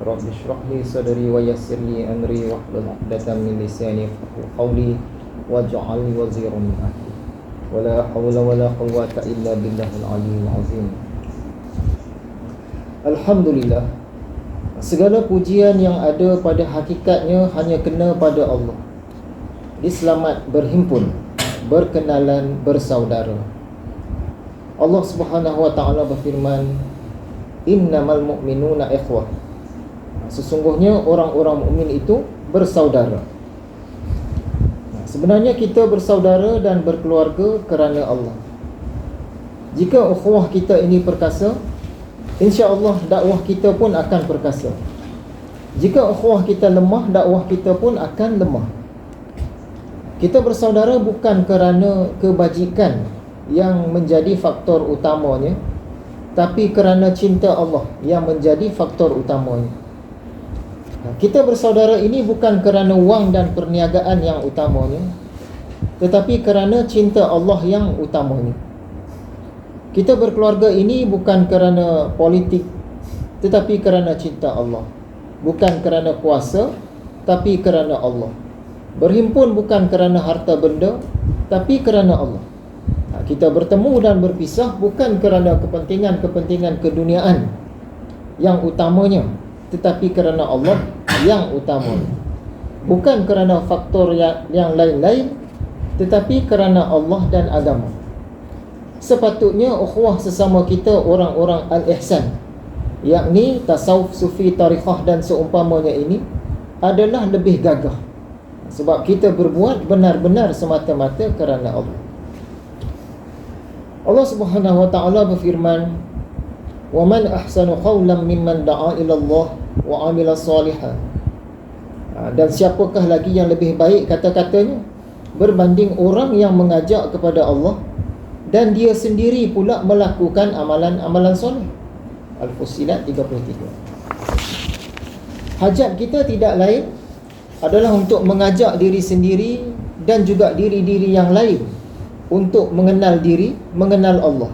Rabbi shrah li sadri wa yassir li amri wahlul 'uqdatam min lisani yafqahu qawli waj'al li waziran min ahli wala hawla wala quwwata illa billahil aliyyil azim. Alhamdulillah, segala pujian yang ada pada hakikatnya hanya kena pada Allah. Diselamat berhimpun, berkenalan, bersaudara. Allah Subhanahu wa taala berfirman, innamal mu'minuna ikhwah. Sesungguhnya orang-orang mukmin itu bersaudara. Sebenarnya kita bersaudara dan berkeluarga kerana Allah. Jika ukhuwah kita ini perkasa, insya-Allah dakwah kita pun akan perkasa. Jika ukhuwah kita lemah, dakwah kita pun akan lemah. Kita bersaudara bukan kerana kebajikan yang menjadi faktor utamanya, tapi kerana cinta Allah yang menjadi faktor utamanya. Kita bersaudara ini bukan kerana wang dan perniagaan yang utamanya, tetapi kerana cinta Allah yang utamanya. Kita berkeluarga ini bukan kerana politik, tetapi kerana cinta Allah. Bukan kerana kuasa, tapi kerana Allah. Berhimpun bukan kerana harta benda, tapi kerana Allah. Kita bertemu dan berpisah bukan kerana kepentingan-kepentingan keduniaan yang utamanya, tetapi kerana Allah yang utamanya. Bukan kerana faktor yang lain-lain, tetapi kerana Allah dan agama. Sepatutnya ukhuwah sesama kita orang-orang al-ihsan, yakni tasawuf, sufi, tarikhah dan seumpamanya ini adalah lebih gagah, sebab kita berbuat benar-benar semata-mata kerana Allah. Allah Subhanahu wa taala berfirman, "Wa man ahsanu qawlan mimman da'a ila Allah wa 'amila shalihan." Dan siapakah lagi yang lebih baik kata-katanya berbanding orang yang mengajak kepada Allah dan dia sendiri pula melakukan amalan-amalan soleh. Al-Fussilat 33. Hajat kita tidak lain adalah untuk mengajak diri sendiri dan juga diri-diri yang lain untuk mengenal diri, mengenal Allah,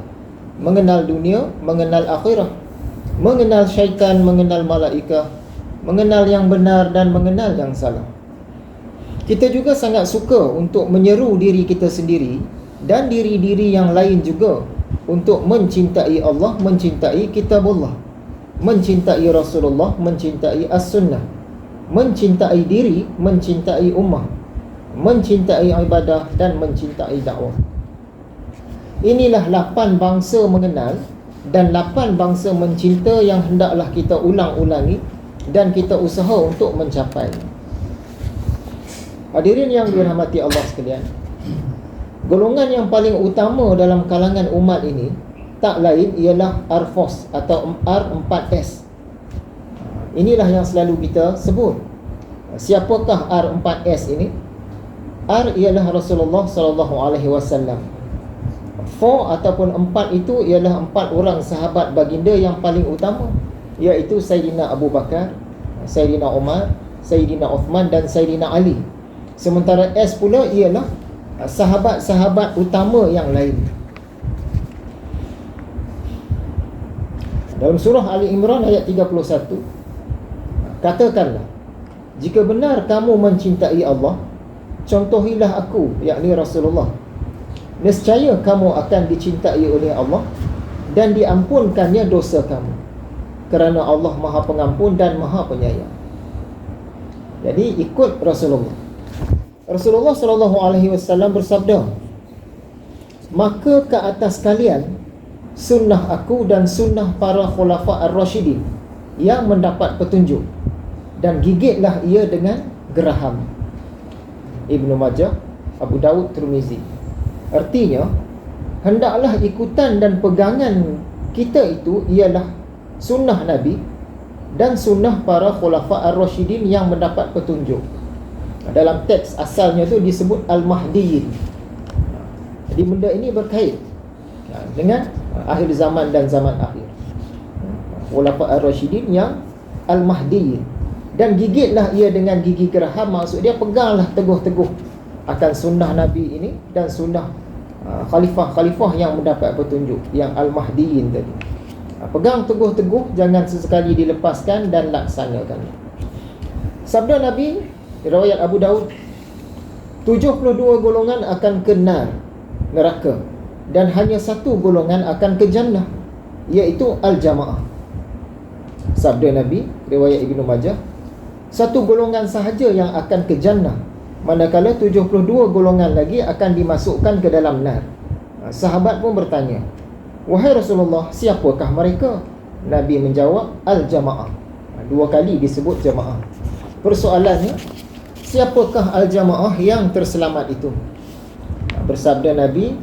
mengenal dunia, mengenal akhirat, mengenal syaitan, mengenal malaikah, mengenal yang benar dan mengenal yang salah. Kita juga sangat suka untuk menyeru diri kita sendiri dan diri-diri yang lain juga untuk mencintai Allah, mencintai kitabullah, mencintai Rasulullah, mencintai as-sunnah, mencintai diri, mencintai ummah, mencintai ibadah dan mencintai dakwah. Inilah 8 bangsa mengenal dan 8 bangsa mencinta yang hendaklah kita ulang-ulangi dan kita usaha untuk mencapai. Hadirin yang dirahmati Allah sekalian, golongan yang paling utama dalam kalangan umat ini tak lain ialah R4S atau R4S. Inilah yang selalu kita sebut. Siapakah R4S ini? R ialah Rasulullah sallallahu alaihi wasallam. 4 ataupun 4 itu ialah 4 orang sahabat baginda yang paling utama, iaitu Sayyidina Abu Bakar, Sayyidina Umar, Sayyidina Uthman dan Sayyidina Ali. Sementara S pula ialah sahabat-sahabat utama yang lain. Dalam surah Ali Imran ayat 31, katakanlah, jika benar kamu mencintai Allah, contohilah aku, yakni Rasulullah. Nescaya kamu akan dicintai oleh Allah dan diampunkannya dosa kamu, kerana Allah Maha Pengampun dan Maha Penyayang. Jadi ikut Rasulullah. Rasulullah sallallahu alaihi wasallam bersabda, maka ke atas kalian sunnah aku dan sunnah para khulafa ar-rasyidin yang mendapat petunjuk, dan gigitlah ia dengan geraham. Ibnu Majah, Abu Dawud, Tirmizi. Artinya, hendaklah ikutan dan pegangan kita itu ialah sunnah Nabi dan sunnah para khulafa ar-rasyidin yang mendapat petunjuk. Dalam teks asalnya itu disebut Al-Mahdiyin. Jadi benda ini berkait dengan akhir zaman dan zaman akhir. Khulafa ar-rasyidin yang Al-Mahdiyin. Dan gigitlah ia dengan gigi geraham, maksud dia peganglah teguh-teguh akan sunnah Nabi ini dan sunnah khalifah-khalifah yang mendapat petunjuk, yang Al-Mahdiyin tadi. Pegang teguh-teguh, jangan sesekali dilepaskan dan laksanakan. Sabda Nabi, riwayat Abu Daud, 72 golongan akan ke neraka, dan hanya satu golongan akan ke jannah, iaitu al-jamaah. Sabda Nabi, riwayat Ibnu Majah, satu golongan sahaja yang akan ke jannah, manakala 72 golongan lagi akan dimasukkan ke dalam nar. Sahabat pun bertanya, wahai Rasulullah, siapakah mereka? Nabi menjawab, al-jamaah. 2 kali disebut jamaah. Persoalannya, siapakah al-jamaah yang terselamat itu? Bersabda Nabi,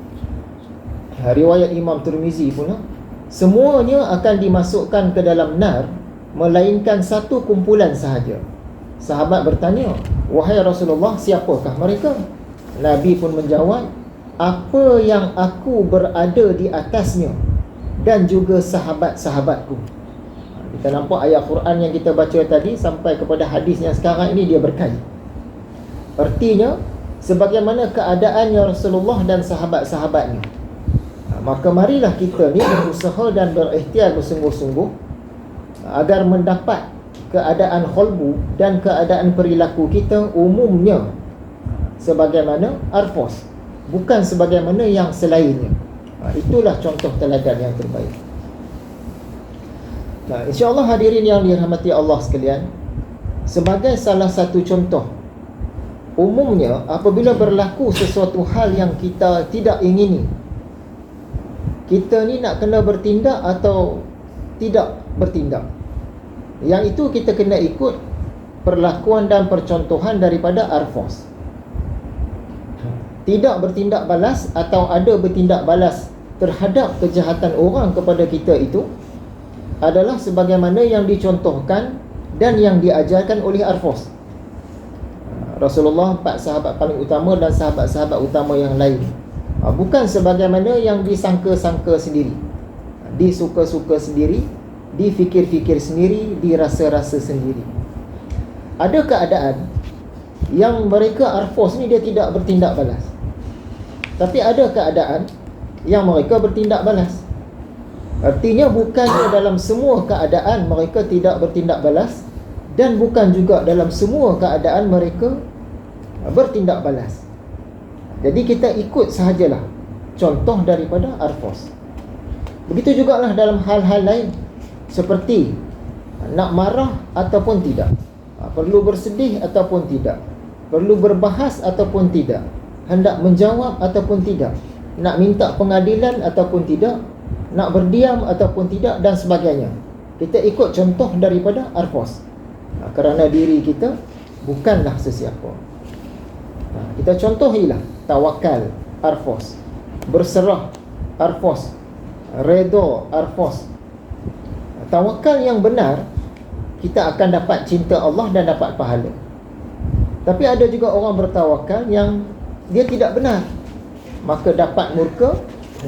riwayat Imam Tirmizi pula, semuanya akan dimasukkan ke dalam nar melainkan satu kumpulan sahaja. Sahabat bertanya, wahai Rasulullah, siapakah mereka? Nabi pun menjawab, apa yang aku berada di atasnya dan juga sahabat-sahabatku. Kita nampak ayat Quran yang kita baca tadi sampai kepada hadis yang sekarang ini dia berkait. Artinya, sebagaimana keadaannya Rasulullah dan sahabat-sahabatnya, maka marilah kita ni berusaha dan berikhtiar bersungguh-sungguh agar mendapat keadaan qalbu dan keadaan perilaku kita umumnya sebagaimana arfos, bukan sebagaimana yang selainnya. Itulah contoh teladan yang terbaik. InsyaAllah hadirin yang dirahmati Allah sekalian, sebagai salah satu contoh, umumnya apabila berlaku sesuatu hal yang kita tidak ingini, kita ni nak kena bertindak atau tidak bertindak. Yang itu kita kena ikut perlakuan dan percontohan daripada arfos. Tidak bertindak balas atau ada bertindak balas terhadap kejahatan orang kepada kita itu adalah sebagaimana yang dicontohkan dan yang diajarkan oleh arfos. Rasulullah, 4 sahabat paling utama dan sahabat-sahabat utama yang lain, bukan sebagaimana yang disangka-sangka sendiri, disuka-suka sendiri, difikir-fikir sendiri, dirasa-rasa sendiri. Ada keadaan yang mereka arfos ni dia tidak bertindak balas, tapi ada keadaan yang mereka bertindak balas. Artinya bukannya dalam semua keadaan mereka tidak bertindak balas, dan bukan juga dalam semua keadaan mereka bertindak balas. Jadi kita ikut sahajalah contoh daripada arfos. Begitu jugalah dalam hal-hal lain, seperti nak marah ataupun tidak, perlu bersedih ataupun tidak, perlu berbahas ataupun tidak, hendak menjawab ataupun tidak, nak minta pengadilan ataupun tidak, nak berdiam ataupun tidak, dan sebagainya. Kita ikut contoh daripada arfos, kerana diri kita bukanlah sesiapa. Kita contohilah tawakal arfos, berserah arfos, redha arfos. Tawakal yang benar, kita akan dapat cinta Allah dan dapat pahala. Tapi ada juga orang bertawakal yang dia tidak benar, maka dapat murka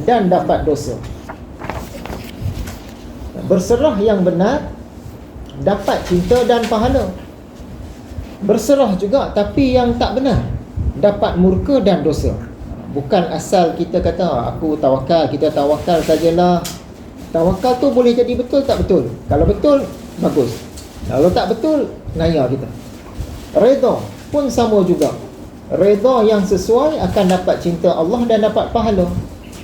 dan dapat dosa. Berserah yang benar, dapat cinta dan pahala. Berserah juga tapi yang tak benar, dapat murka dan dosa. Bukan asal kita kata aku tawakal, kita tawakal sajalah. Tawakal tu boleh jadi betul tak betul. Kalau betul, bagus. Kalau tak betul, ngaya kita. Redha pun sama juga. Redha yang sesuai akan dapat cinta Allah dan dapat pahala.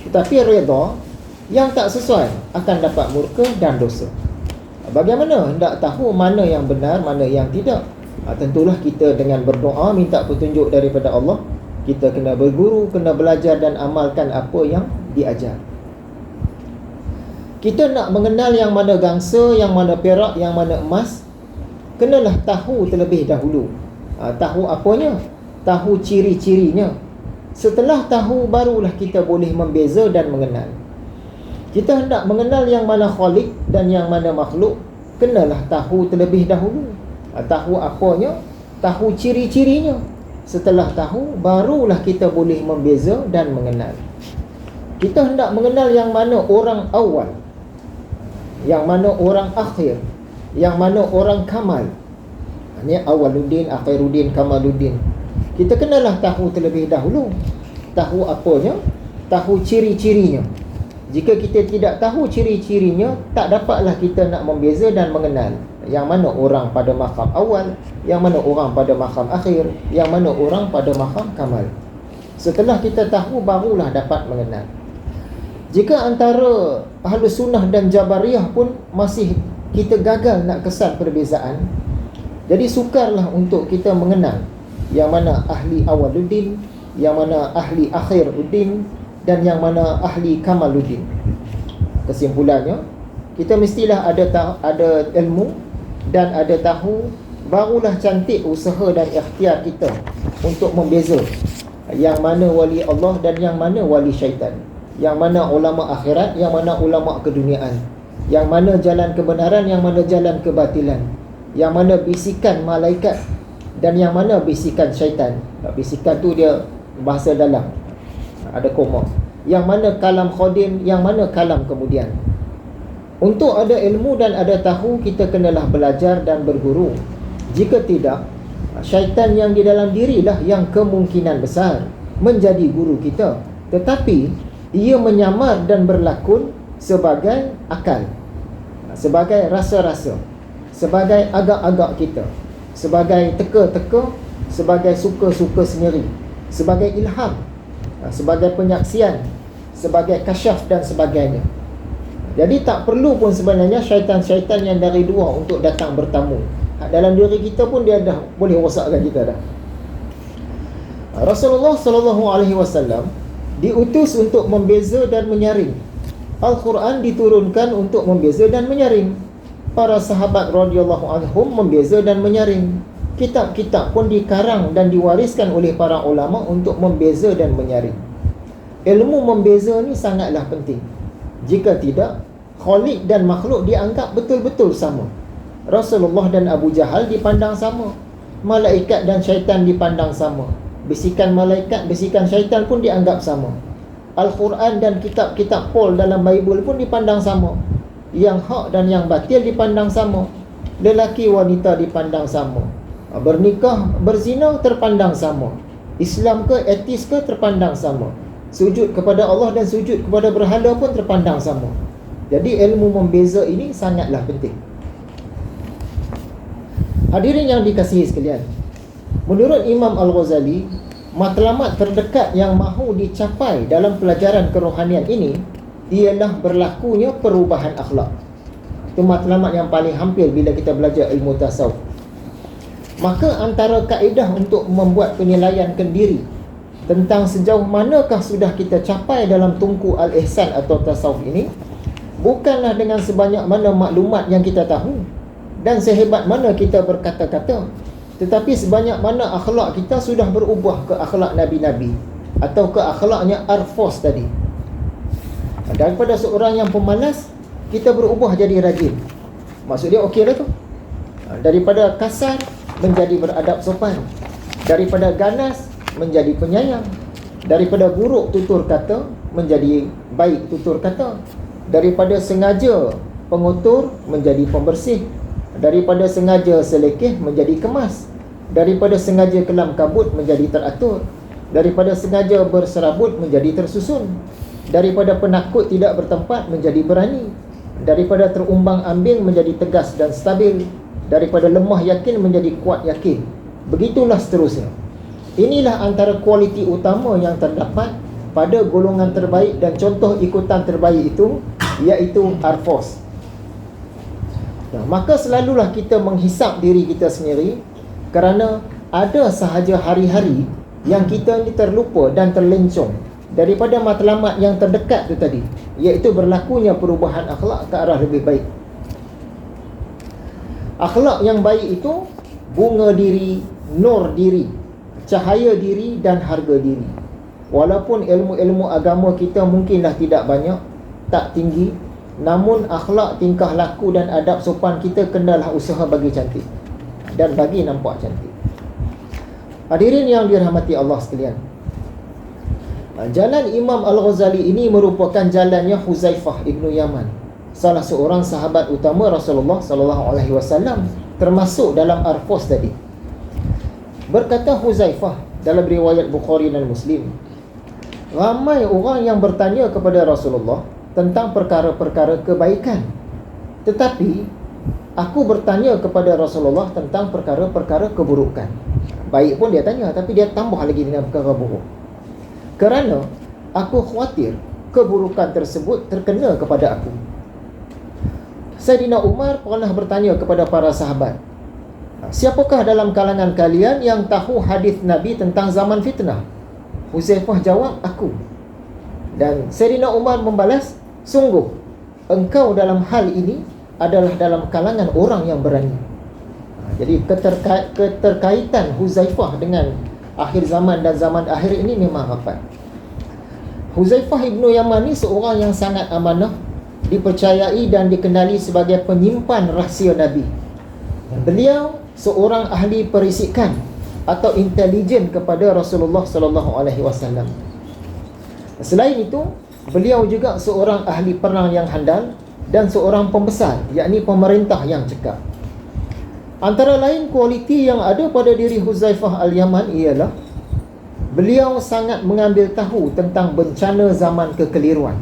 Tetapi redha yang tak sesuai akan dapat murka dan dosa. Bagaimana hendak tahu mana yang benar, mana yang tidak? Tentulah kita dengan berdoa minta petunjuk daripada Allah. Kita kena berguru, kena belajar dan amalkan apa yang diajar. Kita nak mengenal yang mana gangsa, yang mana perak, yang mana emas, kenalah tahu terlebih dahulu. Tahu apanya? Tahu ciri-cirinya. Setelah tahu, barulah kita boleh membeza dan mengenal. Kita hendak mengenal yang mana khalik dan yang mana makhluk, kenalah tahu terlebih dahulu. Tahu apanya? Tahu ciri-cirinya. Setelah tahu, barulah kita boleh membeza dan mengenal. Kita hendak mengenal yang mana orang awal, yang mana orang akhir, yang mana orang kamal. Ini awaluddin, akhiruddin, kamaluddin. Kita kenalah tahu terlebih dahulu. Tahu apanya? Tahu ciri-cirinya. Jika kita tidak tahu ciri-cirinya, tak dapatlah kita nak membeza dan mengenal yang mana orang pada maqam awal, yang mana orang pada maqam akhir, yang mana orang pada maqam kamal. Setelah kita tahu, barulah dapat mengenal. Jika antara Ahlus Sunnah dan Jabariyah pun masih kita gagal nak kesan perbezaan, jadi sukarlah untuk kita mengenal yang mana ahli awaluddin, yang mana ahli akhiruddin, dan yang mana ahli kamaluddin. Kesimpulannya, kita mestilah ada ilmu dan ada tahu, barulah cantik usaha dan ikhtiar kita untuk membeza yang mana wali Allah dan yang mana wali syaitan, yang mana ulama akhirat, yang mana ulama keduniaan, yang mana jalan kebenaran, yang mana jalan kebatilan, yang mana bisikan malaikat dan yang mana bisikan syaitan. Bisikan tu dia bahasa dalam, ada koma. Yang mana kalam khadim, yang mana kalam kemudian. Untuk ada ilmu dan ada tahu, kita kenalah belajar dan berguru. Jika tidak, syaitan yang di dalam dirilah yang kemungkinan besar menjadi guru kita, tetapi ia menyamar dan berlakon sebagai akal, sebagai rasa-rasa, sebagai agak-agak kita, sebagai teka-teka, sebagai suka-suka sendiri, sebagai ilham, sebagai penyaksian, sebagai kasyaf dan sebagainya. Jadi tak perlu pun sebenarnya syaitan-syaitan yang dari luar untuk datang bertamu. Dalam diri kita pun dia dah boleh rosakkan kita dah. Rasulullah SAW diutus untuk membeza dan menyaring. Al-Quran diturunkan untuk membeza dan menyaring. Para sahabat radhiyallahu anhum membeza dan menyaring. Kitab-kitab pun dikarang dan diwariskan oleh para ulama untuk membeza dan menyaring. Ilmu membeza ni sangatlah penting. Jika tidak, Khaliq dan makhluk dianggap betul-betul sama. Rasulullah dan Abu Jahal dipandang sama. Malaikat dan syaitan dipandang sama. Bisikan malaikat, bisikan syaitan pun dianggap sama. Al-Quran dan kitab-kitab Paul dalam Bible pun dipandang sama. Yang hak dan yang batil dipandang sama. Lelaki wanita dipandang sama. Bernikah, berzina terpandang sama. Islam ke, etis ke, terpandang sama. Sujud kepada Allah dan sujud kepada berhala pun terpandang sama. Jadi ilmu membeza ini sangatlah penting. Hadirin yang dikasihi sekalian, menurut Imam Al-Ghazali, matlamat terdekat yang mahu dicapai dalam pelajaran kerohanian ini ialah berlakunya perubahan akhlak. Itu matlamat yang paling hampir bila kita belajar ilmu tasawuf. Maka antara kaedah untuk membuat penilaian kendiri tentang sejauh manakah sudah kita capai dalam tungku Al-Ihsan atau tasawuf ini, bukanlah dengan sebanyak mana maklumat yang kita tahu dan sehebat mana kita berkata-kata, tetapi sebanyak mana akhlak kita sudah berubah ke akhlak Nabi-Nabi atau ke akhlaknya Arfos tadi. Daripada seorang yang pemalas, kita berubah jadi rajin. Maksud dia okey dah tu. Daripada kasar menjadi beradab sopan, daripada ganas menjadi penyayang, daripada buruk tutur kata menjadi baik tutur kata, daripada sengaja pengotor menjadi pembersih, daripada sengaja selekeh menjadi kemas, daripada sengaja kelam kabut menjadi teratur, daripada sengaja berserabut menjadi tersusun, daripada penakut tidak bertempat menjadi berani, daripada terumbang-ambing menjadi tegas dan stabil, daripada lemah yakin menjadi kuat yakin. Begitulah seterusnya. Inilah antara kualiti utama yang terdapat pada golongan terbaik dan contoh ikutan terbaik itu, iaitu Arfos. Maka selalulah kita menghisap diri kita sendiri, kerana ada sahaja hari-hari yang kita ni terlupa dan terlencong daripada matlamat yang terdekat tu tadi, iaitu berlakunya perubahan akhlak ke arah lebih baik. Akhlak yang baik itu bunga diri, nur diri, cahaya diri dan harga diri. Walaupun ilmu-ilmu agama kita mungkinlah tidak banyak, tak tinggi, namun akhlak, tingkah laku dan adab sopan kita kenalah usaha bagi cantik dan bagi nampak cantik. Hadirin yang dirahmati Allah sekalian, jalan Imam Al-Ghazali ini merupakan jalannya Huzaifah ibnu Yaman, salah seorang sahabat utama Rasulullah SAW, termasuk dalam Arfos tadi. Berkata Huzaifah dalam riwayat Bukhari dan Muslim, ramai orang yang bertanya kepada Rasulullah tentang perkara-perkara kebaikan. Tetapi aku bertanya kepada Rasulullah tentang perkara-perkara keburukan. Baik pun dia tanya, tapi dia tambah lagi dengan perkara buruk. Kerana aku khawatir keburukan tersebut terkena kepada aku. Saidina Umar pernah bertanya kepada para sahabat, siapakah dalam kalangan kalian yang tahu hadis Nabi tentang zaman fitnah? Huzaifah jawab, aku. Dan Saidina Umar membalas, sungguh engkau dalam hal ini adalah dalam kalangan orang yang berani. Jadi keterkaitan Huzaifah dengan akhir zaman dan zaman akhir ini memang rapat. Huzaifah ibnu Yaman ni seorang yang sangat amanah, dipercayai dan dikenali sebagai penyimpan rahsia Nabi. Beliau seorang ahli perisikan atau intelijen kepada Rasulullah sallallahu alaihi wasallam. Selain itu, beliau juga seorang ahli perang yang handal dan seorang pembesar, yakni pemerintah yang cekap. Antara lain kualiti yang ada pada diri Huzaifah al-Yaman ialah beliau sangat mengambil tahu tentang bencana zaman kekeliruan,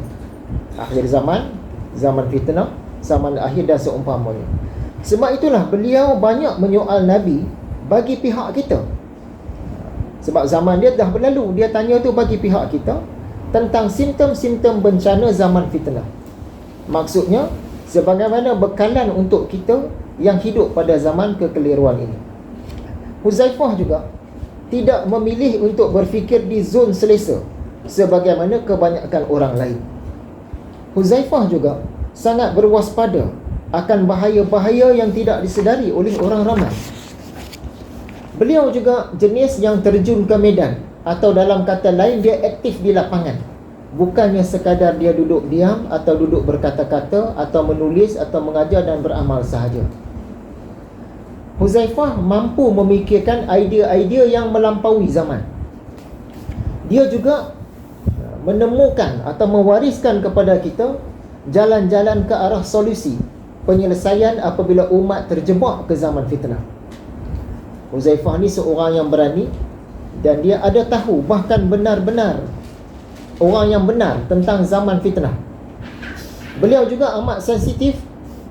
akhir zaman, zaman fitnah, zaman akhir dan seumpamanya. Sebab itulah beliau banyak menyoal Nabi bagi pihak kita. Sebab zaman dia dah berlalu, dia tanya tu bagi pihak kita tentang simptom-simptom bencana zaman fitnah. Maksudnya, sebagaimana bekalan untuk kita yang hidup pada zaman kekeliruan ini. Huzaifah juga tidak memilih untuk berfikir di zon selesa sebagaimana kebanyakan orang lain. Huzaifah juga sangat berwaspada akan bahaya-bahaya yang tidak disedari oleh orang ramai. Beliau juga jenis yang terjun ke medan, atau dalam kata lain dia aktif di lapangan. Bukannya sekadar dia duduk diam atau duduk berkata-kata atau menulis atau mengajar dan beramal sahaja. Huzaifah mampu memikirkan idea-idea yang melampaui zaman. Dia juga menemukan atau mewariskan kepada kita jalan-jalan ke arah solusi penyelesaian apabila umat terjebak ke zaman fitnah. Huzaifah ni seorang yang berani dan dia ada tahu, bahkan benar-benar orang yang benar tentang zaman fitnah. Beliau juga amat sensitif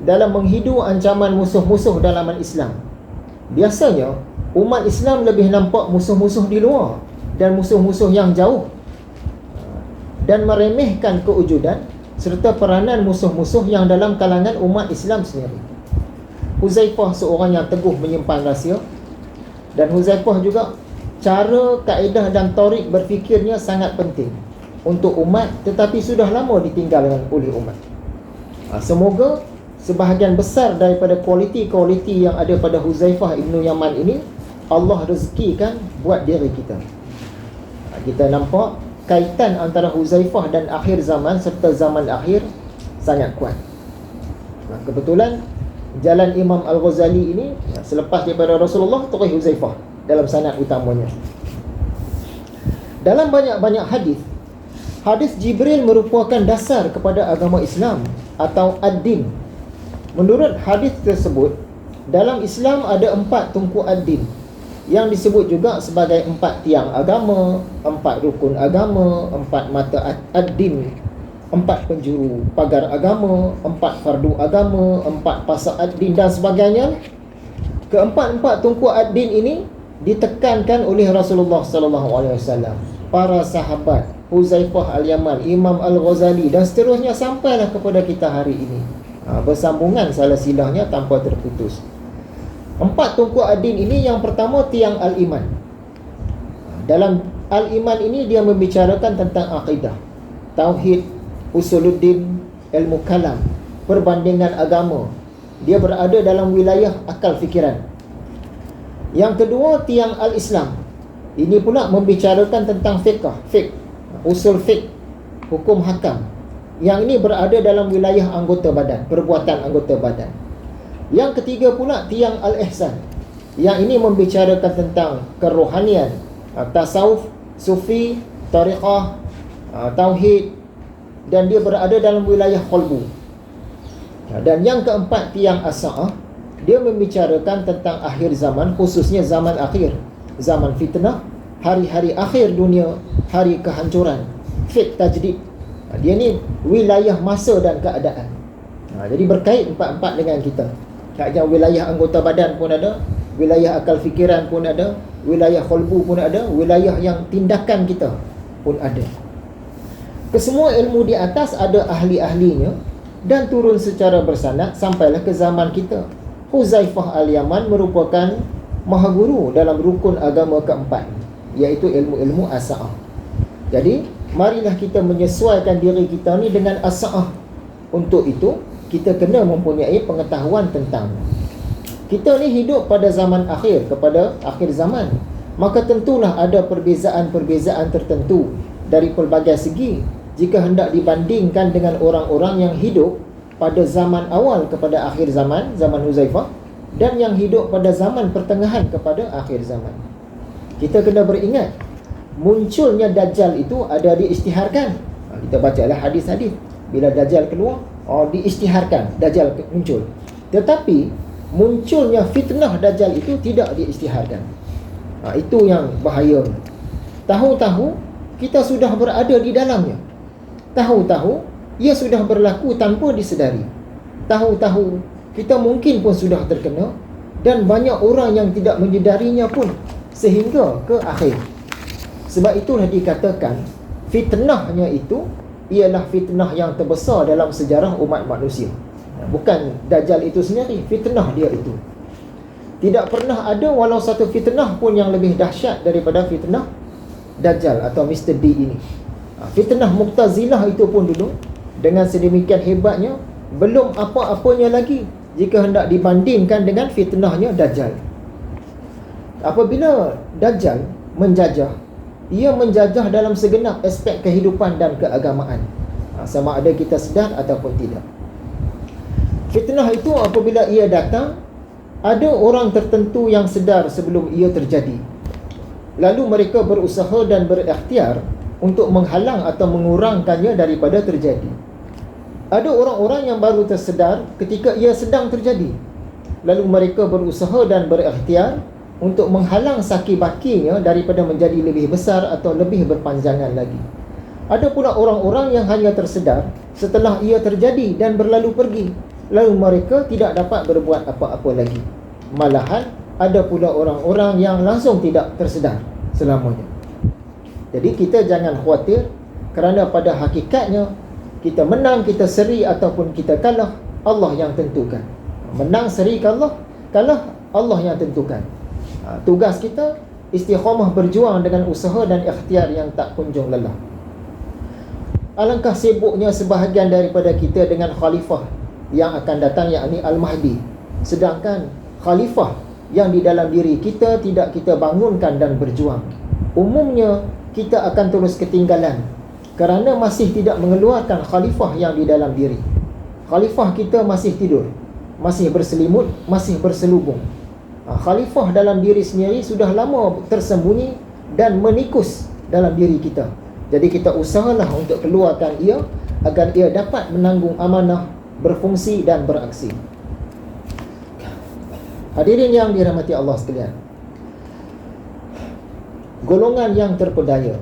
dalam menghidu ancaman musuh-musuh dalaman Islam. Biasanya umat Islam lebih nampak musuh-musuh di luar dan musuh-musuh yang jauh, dan meremehkan kewujudan serta peranan musuh-musuh yang dalam kalangan umat Islam sendiri. Huzaifah seorang yang teguh menyimpan rahsia, dan Huzaifah juga cara, kaedah dan tarik berfikirnya sangat penting untuk umat, tetapi sudah lama ditinggalkan oleh umat. Semoga sebahagian besar daripada kualiti-kualiti yang ada pada Huzaifah ibnu Yaman ini Allah rezekikan buat diri kita. Kita nampak kaitan antara Huzaifah dan akhir zaman serta zaman akhir sangat kuat. Kebetulan jalan Imam Al-Ghazali ini selepas daripada Rasulullah, terus Huzaifah dalam sanad utamanya. Dalam banyak-banyak hadis Jibril merupakan dasar kepada agama Islam atau ad-din. Menurut hadis tersebut, dalam Islam ada 4 tungku ad-din yang disebut juga sebagai 4 tiang agama, 4 rukun agama, 4 mata ad-din, 4 penjuru pagar agama, 4 fardu agama, 4 pasak ad-din dan sebagainya. Keempat-empat tungku ad-din ini ditekankan oleh Rasulullah sallallahu alaihi wasallam, para sahabat, Huzaifah al-Yaman, Imam Al-Ghazali dan seterusnya sampailah kepada kita hari ini. Bersambungan silsilahnya tanpa terputus. 4 tungku ad-din ini, yang pertama tiang al-iman. Dalam al-iman ini dia membicarakan tentang akidah, tauhid, usuluddin, ilmu kalam, perbandingan agama. Dia berada dalam wilayah akal fikiran. Yang kedua tiang al-Islam. Ini pula membicarakan tentang fiqh, usul fiqh, hukum hakam. Yang ini berada dalam wilayah anggota badan, perbuatan anggota badan. Yang ketiga pula tiang al-ihsan. Yang ini membicarakan tentang kerohanian, tasawuf, sufi, tariqah, tauhid, dan dia berada dalam wilayah qalbu. Dan yang keempat tiang as-sa'ah, dia membicarakan tentang akhir zaman, khususnya zaman akhir, zaman fitnah, hari-hari akhir dunia, hari kehancuran, fit tajdid, Dia ni wilayah masa dan keadaan. Jadi berkait empat-empat dengan kita. Tak hanya wilayah anggota badan pun ada, wilayah akal fikiran pun ada, wilayah qalbu pun ada, wilayah yang tindakan kita pun ada. Kesemua ilmu di atas ada ahli-ahlinya dan turun secara bersanad sampailah ke zaman kita. Huzaifah Al-Yaman merupakan mahaguru dalam rukun agama keempat, iaitu ilmu-ilmu as-sa'ah. Jadi, marilah kita menyesuaikan diri kita ni dengan as-sa'ah. Untuk itu, kita kena mempunyai pengetahuan tentang. Kita ni hidup pada zaman akhir, kepada akhir zaman. Maka tentulah ada perbezaan-perbezaan tertentu dari pelbagai segi jika hendak dibandingkan dengan orang-orang yang hidup pada zaman awal kepada akhir zaman, zaman Huzaifah, dan yang hidup pada zaman pertengahan kepada akhir zaman. Kita kena beringat, munculnya Dajjal itu ada diisytiharkan. Kita bacalah hadis-hadis. Bila Dajjal keluar, diisytiharkan Dajjal muncul. Tetapi munculnya fitnah Dajjal itu tidak diisytiharkan. Itu yang bahaya. Tahu-tahu kita sudah berada di dalamnya. Tahu-tahu ia sudah berlaku tanpa disedari. Tahu-tahu kita mungkin pun sudah terkena, dan banyak orang yang tidak menyedarinya pun sehingga ke akhir. Sebab itulah dikatakan fitnahnya itu ialah fitnah yang terbesar dalam sejarah umat manusia. Bukan Dajjal itu sendiri, fitnah dia itu. Tidak pernah ada walau satu fitnah pun yang lebih dahsyat daripada fitnah Dajjal atau Mr. D ini. Fitnah Mu'tazilah itu pun dulu dengan sedemikian hebatnya, belum apa-apanya lagi jika hendak dibandingkan dengan fitnahnya Dajjal. Apabila Dajjal menjajah, ia menjajah dalam segenap aspek kehidupan dan keagamaan, sama ada kita sedar ataupun tidak. Fitnah itu apabila ia datang, ada orang tertentu yang sedar sebelum ia terjadi. Lalu mereka berusaha dan berikhtiar untuk menghalang atau mengurangkannya daripada terjadi. Ada orang-orang yang baru tersedar ketika ia sedang terjadi. Lalu mereka berusaha dan berikhtiar untuk menghalang saki-bakinya daripada menjadi lebih besar atau lebih berpanjangan lagi. Ada pula orang-orang yang hanya tersedar setelah ia terjadi dan berlalu pergi. Lalu mereka tidak dapat berbuat apa-apa lagi. Malahan ada pula orang-orang yang langsung tidak tersedar selamanya. Jadi kita jangan khawatir, kerana pada hakikatnya kita menang, kita seri ataupun kita kalah, Allah yang tentukan. Menang, seri, kalah Allah yang tentukan. Tugas kita istiqamah berjuang dengan usaha dan ikhtiar yang tak kunjung lelah. Alangkah sibuknya sebahagian daripada kita dengan khalifah yang akan datang, yakni Al-Mahdi. Sedangkan khalifah yang di dalam diri kita tidak kita bangunkan dan berjuang. Umumnya kita akan terus ketinggalan kerana masih tidak mengeluarkan khalifah yang di dalam diri. Khalifah kita masih tidur, masih berselimut, masih berselubung. Khalifah dalam diri sendiri sudah lama tersembunyi dan menikus dalam diri kita. Jadi kita usahalah untuk keluarkan ia agar ia dapat menanggung amanah, berfungsi dan beraksi. Hadirin yang dirahmati Allah sekalian, golongan yang terpedaya.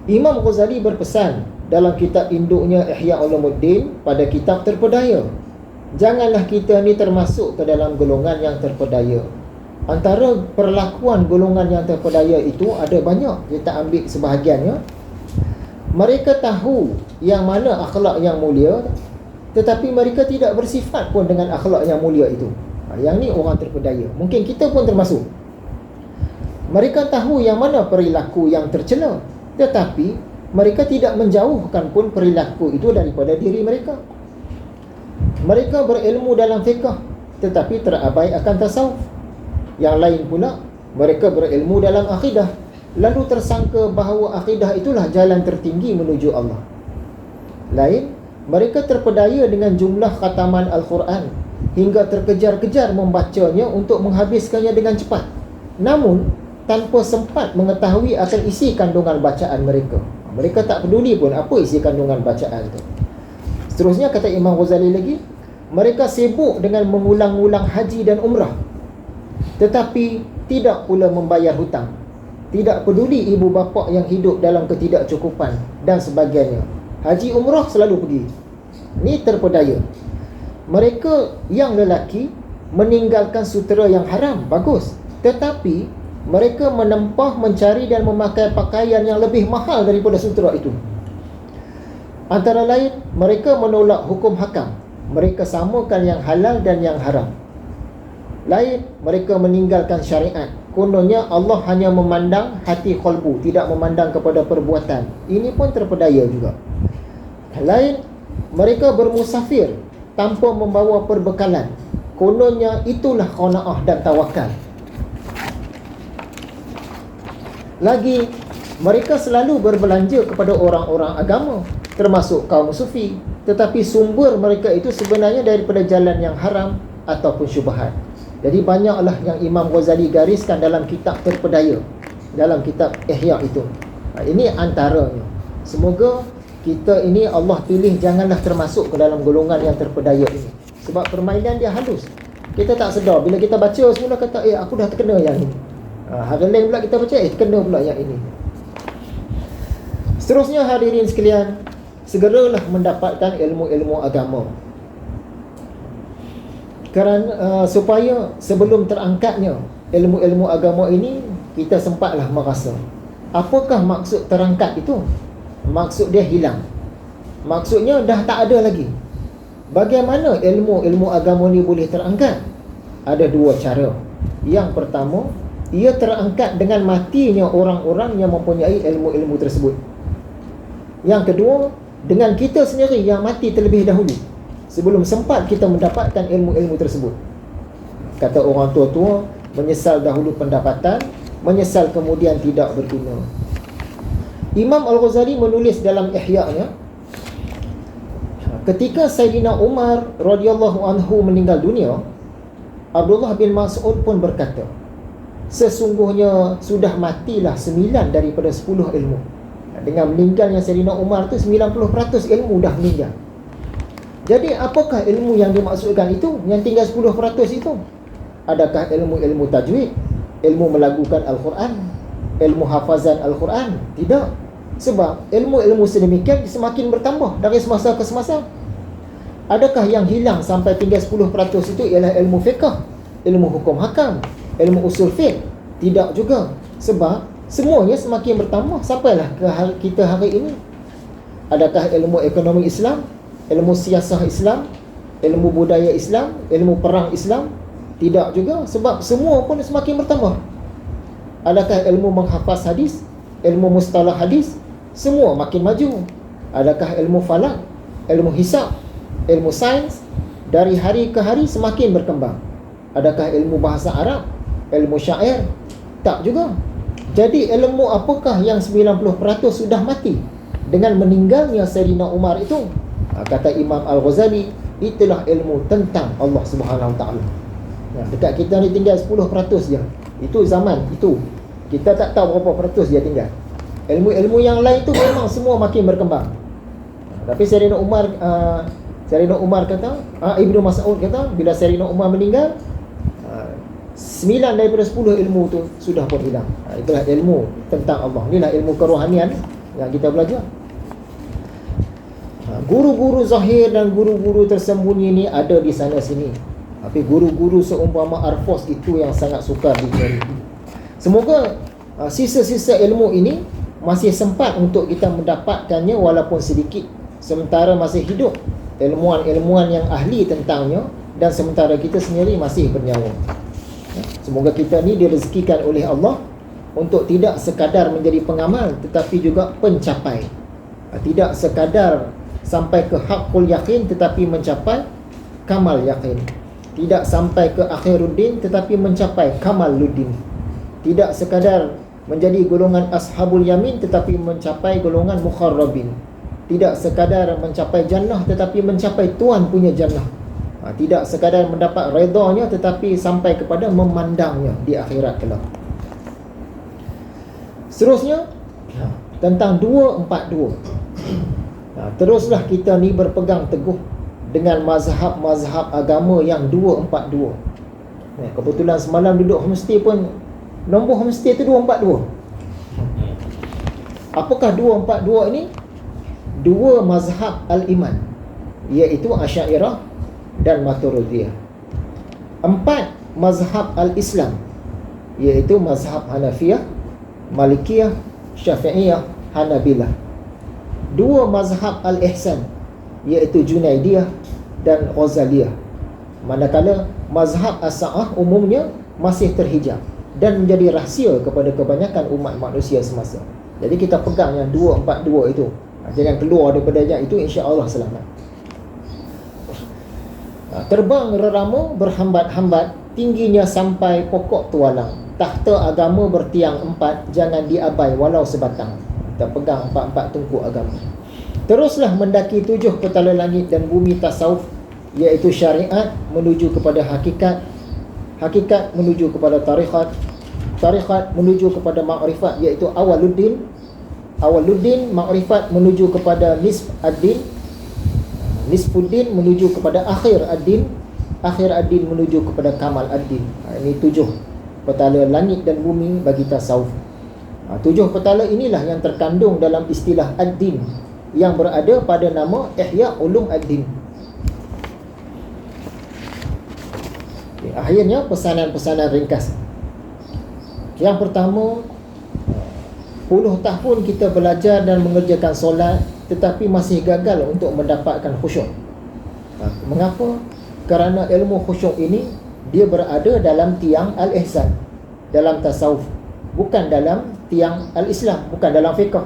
Imam Ghazali berpesan dalam kitab induknya Ihya Ulumuddin pada kitab terpedaya, janganlah kita ni termasuk ke dalam golongan yang terpedaya. Antara perlakuan golongan yang terpedaya itu ada banyak. Kita ambil sebahagiannya. Mereka tahu yang mana akhlak yang mulia, tetapi mereka tidak bersifat pun dengan akhlak yang mulia itu. Yang ni orang terpedaya. Mungkin kita pun termasuk. Mereka tahu yang mana perilaku yang tercela, tetapi mereka tidak menjauhkan pun perilaku itu daripada diri mereka. Mereka berilmu dalam fiqh, tetapi terabai akan tasawuf. Yang lain pula, mereka berilmu dalam akidah, lalu tersangka bahawa akidah itulah jalan tertinggi menuju Allah. Lain, mereka terpedaya dengan jumlah khataman Al-Quran hingga terkejar-kejar membacanya untuk menghabiskannya dengan cepat, namun tanpa sempat mengetahui akan isi kandungan bacaan mereka. Mereka tak peduli pun apa isi kandungan bacaan itu. Seterusnya kata Imam Ghazali lagi, mereka sibuk dengan mengulang-ulang haji dan umrah, tetapi tidak pula membayar hutang. Tidak peduli ibu bapa yang hidup dalam ketidakcukupan dan sebagainya. Haji umrah selalu pergi. Ni terpedaya. Mereka yang lelaki meninggalkan sutera yang haram, bagus. Tetapi mereka menempah, mencari dan memakai pakaian yang lebih mahal daripada sutera itu. Antara lain, mereka menolak hukum hakam. Mereka samakan yang halal dan yang haram. Lain, mereka meninggalkan syariat. Kononnya Allah hanya memandang hati qalbu, tidak memandang kepada perbuatan. Ini pun terpedaya juga. Lain, mereka bermusafir tanpa membawa perbekalan. Kononnya itulah qanaah dan tawakal. Lagi, mereka selalu berbelanja kepada orang-orang agama, termasuk kaum sufi. Tetapi sumber mereka itu sebenarnya daripada jalan yang haram ataupun syubhat. Jadi banyaklah yang Imam Ghazali gariskan dalam kitab terpedaya, dalam kitab Ihya itu. Ini antaranya. Semoga kita ini Allah pilih janganlah termasuk ke dalam golongan yang terpedaya ini. Sebab permainan dia halus. Kita tak sedar. Bila kita baca semula kata, aku dah terkena yang ini. Hari lain pula kita baca, terkena pula yang ini. Seterusnya hadirin sekalian, segeralah mendapatkan ilmu-ilmu agama. Kerana supaya sebelum terangkatnya ilmu-ilmu agama ini, kita sempatlah merasa, apakah maksud terangkat itu? Maksud dia hilang. Maksudnya dah tak ada lagi. Bagaimana ilmu-ilmu agama ni boleh terangkat? Ada dua cara. Yang pertama, ia terangkat dengan matinya orang-orang yang mempunyai ilmu-ilmu tersebut. Yang kedua, dengan kita sendiri yang mati terlebih dahulu, sebelum sempat kita mendapatkan ilmu-ilmu tersebut. Kata orang tua-tua, menyesal dahulu pendapatan, menyesal kemudian tidak berguna. Imam Al-Ghazali menulis dalam Ihya-nya, ketika Sayyidina Umar radhiyallahu anhu meninggal dunia, Abdullah bin Mas'ud pun berkata, sesungguhnya sudah matilah 9 daripada 10 ilmu. Dengan meninggalnya Sayyidina Umar tu 90% ilmu dah meninggal. Jadi apakah ilmu yang dimaksudkan itu? Yang tinggal 10% itu? Adakah ilmu-ilmu tajwid, ilmu melagukan Al-Quran, ilmu hafazan Al-Quran? Tidak. Sebab ilmu-ilmu sedemikian semakin bertambah dari semasa ke semasa. Adakah yang hilang sampai tinggal 10% itu ialah ilmu fiqh, ilmu hukum hakam, ilmu usul fiqh? Tidak juga. Sebab semuanya semakin bertambah sampailah ke kita hari ini. Adakah ilmu ekonomi Islam, ilmu siasah Islam, ilmu budaya Islam, ilmu perang Islam? Tidak juga. Sebab semua pun semakin bertambah. Adakah ilmu menghafaz hadis, ilmu mustalah hadis? Semua makin maju. Adakah ilmu falak, ilmu hisab, ilmu sains? Dari hari ke hari semakin berkembang. Adakah ilmu bahasa Arab, ilmu syair? Tak juga. Jadi ilmu apakah yang 90% sudah mati dengan meninggalnya Sayyidina Umar itu? Kata Imam Al-Ghazali, itulah ilmu tentang Allah Subhanahu Wa Taala. Dekat kita ni tinggal 10% je. Itu zaman itu. Kita tak tahu berapa peratus dia tinggal. Ilmu-ilmu yang lain tu memang semua makin berkembang. Tapi Sayyidina Umar kata, Ibnu Mas'ud kata, bila Sayyidina Umar meninggal, 9 daripada 10 ilmu tu sudah pun hilang. Itulah ilmu tentang Allah. Inilah ilmu kerohanian yang kita belajar. Guru-guru zahir dan guru-guru tersembunyi ni ada di sana sini. Tapi guru-guru seumpama Arfos itu yang sangat sukar dicari. Semoga sisa-sisa ilmu ini masih sempat untuk kita mendapatkannya walaupun sedikit. Sementara masih hidup ilmuwan-ilmuwan yang ahli tentangnya, dan sementara kita sendiri masih bernyawa. Semoga kita ni direzekikan oleh Allah untuk tidak sekadar menjadi pengamal, tetapi juga pencapai. Tidak sekadar sampai ke haqqul yakin, tetapi mencapai kamal yakin. Tidak sampai ke akhiruddin, tetapi mencapai kamaluddin. Tidak sekadar menjadi golongan ashabul yamin, tetapi mencapai golongan mukharrabin. Tidak sekadar mencapai jannah, tetapi mencapai Tuhan punya jannah. Tidak sekadar mendapat redanya, tetapi sampai kepada memandangnya di akhirat kelak. Seterusnya tentang 242. Teruslah kita ni berpegang teguh dengan mazhab-mazhab agama yang 242. Kebetulan semalam duduk homestay pun nombor homestay tu 242. Apakah 242 ini? dua mazhab al-iman, iaitu Asy'ariyah dan Maturidiyah. 4 mazhab al-Islam, iaitu mazhab Hanafiyah, Malikiyah, Syafi'iyah, Hanabilah. 2 mazhab al-Ihsan, iaitu Junaidiyah dan Ghazaliyah. Manakala mazhab as-Sa'ah umumnya masih terhijab dan menjadi rahsia kepada kebanyakan umat manusia semasa. Jadi kita pegang yang 242 itu. Jangan keluar daripada yang itu, insya-Allah selamat. Terbang rerama berhambat-hambat, tingginya sampai pokok tualang. Tahta agama bertiang 4, jangan diabai walau sebatang. Kita pegang 4 tungku agama. Teruslah mendaki 7 petala langit dan bumi tasawuf, iaitu syariat menuju kepada hakikat, hakikat menuju kepada tarikat, tarikat menuju kepada makrifat, iaitu awaluddin, awaluddin makrifat menuju kepada nisf ad-din, nisfuddin menuju kepada akhir ad-din, akhir ad-din menuju kepada kamal ad-din. Ini 7 petala langit dan bumi bagi tasawuf. 7 petala inilah yang terkandung dalam istilah ad-din yang berada pada nama Ihya Ulum ad-Din. Akhirnya pesanan-pesanan ringkas. Yang pertama, puluh tahun kita belajar dan mengerjakan solat, tetapi masih gagal untuk mendapatkan khusyuk. Mengapa? Kerana ilmu khusyuk ini dia berada dalam tiang al-ihsan, dalam tasawuf, bukan dalam tiang al-Islam, bukan dalam fiqh.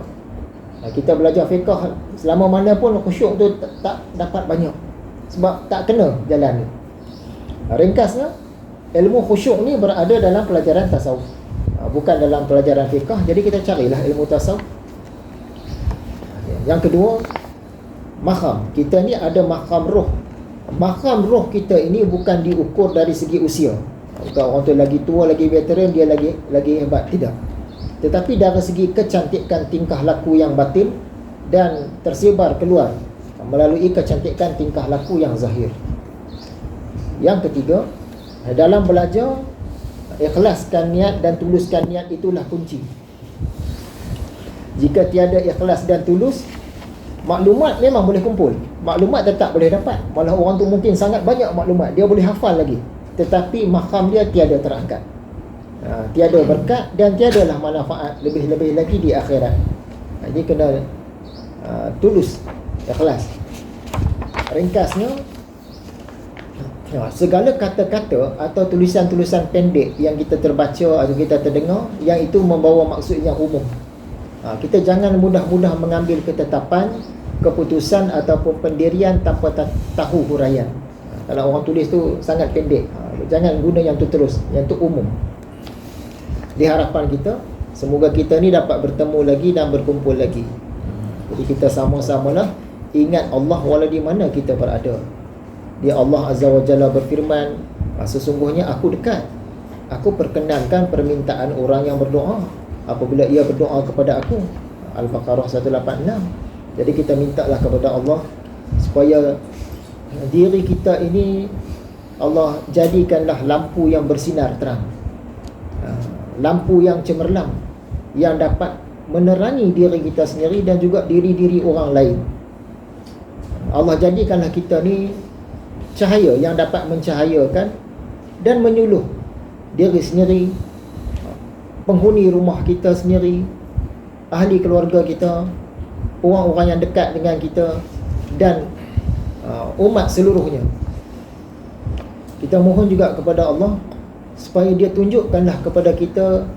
Kita belajar fiqh selama mana pun khusyuk tu tak dapat banyak, sebab tak kena jalan ni. Ringkasnya, ilmu khusyuk ni berada dalam pelajaran tasawuf, bukan dalam pelajaran fiqh. Jadi kita carilah ilmu tasawuf. Yang kedua, makam. Kita ni ada makam roh. Makam roh kita ini bukan diukur dari segi usia. Kalau orang tu lagi tua, lagi veteran, dia lagi hebat. Tidak. Tetapi dari segi kecantikan tingkah laku yang batin dan tersebar keluar melalui kecantikan tingkah laku yang zahir. Yang ketiga, dalam belajar, ikhlaskan niat dan tuluskan niat, itulah kunci. Jika tiada ikhlas dan tulus, maklumat memang boleh kumpul, maklumat tetap boleh dapat. Malah orang tu mungkin sangat banyak maklumat, dia boleh hafal lagi, tetapi makam dia tiada terangkat, tiada berkat dan tiadalah manfaat lebih-lebih lagi di akhirat. Jadi kena tulus, ikhlas. Ringkasnya, segala kata-kata atau tulisan-tulisan pendek yang kita terbaca atau kita terdengar, yang itu membawa maksud yang umum. Kita jangan mudah-mudah mengambil ketetapan, keputusan ataupun pendirian tanpa tahu huraian. Kalau orang tulis tu sangat pendek, jangan guna yang tu terus, yang tu umum. Di harapan kita, semoga kita ni dapat bertemu lagi dan berkumpul lagi. Jadi kita sama-samalah ingat Allah walau di mana kita berada. Dia Allah Azza wa Jalla berfirman, sesungguhnya aku dekat, aku perkenankan permintaan orang yang berdoa apabila ia berdoa kepada aku. Al-Baqarah 186. Jadi kita mintalah kepada Allah supaya diri kita ini Allah jadikanlah lampu yang bersinar terang, lampu yang cemerlang, yang dapat menerangi diri kita sendiri dan juga diri-diri orang lain. Allah jadikanlah kita ni cahaya yang dapat mencahayakan dan menyuluh diri sendiri, penghuni rumah kita sendiri, ahli keluarga kita, orang-orang yang dekat dengan kita dan umat seluruhnya. Kita mohon juga kepada Allah supaya dia tunjukkanlah kepada kita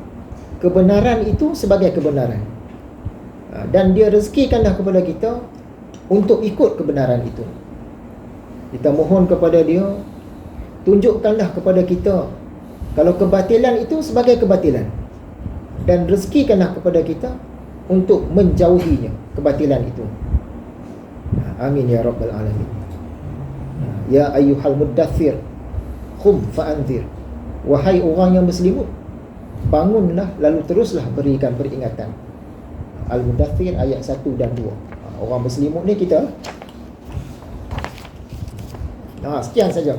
kebenaran itu sebagai kebenaran, dan dia rezekikanlah kepada kita untuk ikut kebenaran itu. Kita mohon kepada dia, tunjukkanlah kepada kita kalau kebatilan itu sebagai kebatilan, dan rezekikanlah kepada kita untuk menjauhinya, kebatilan itu. Amin ya rabbal alamin. Ya ayyuhal muddathir, qum fa'anzir. Wahai orang yang berselimut, bangunlah lalu teruslah berikan peringatan. Al-Muddathir ayat 1 dan 2. Orang berselimut ni kita. Sekian saja.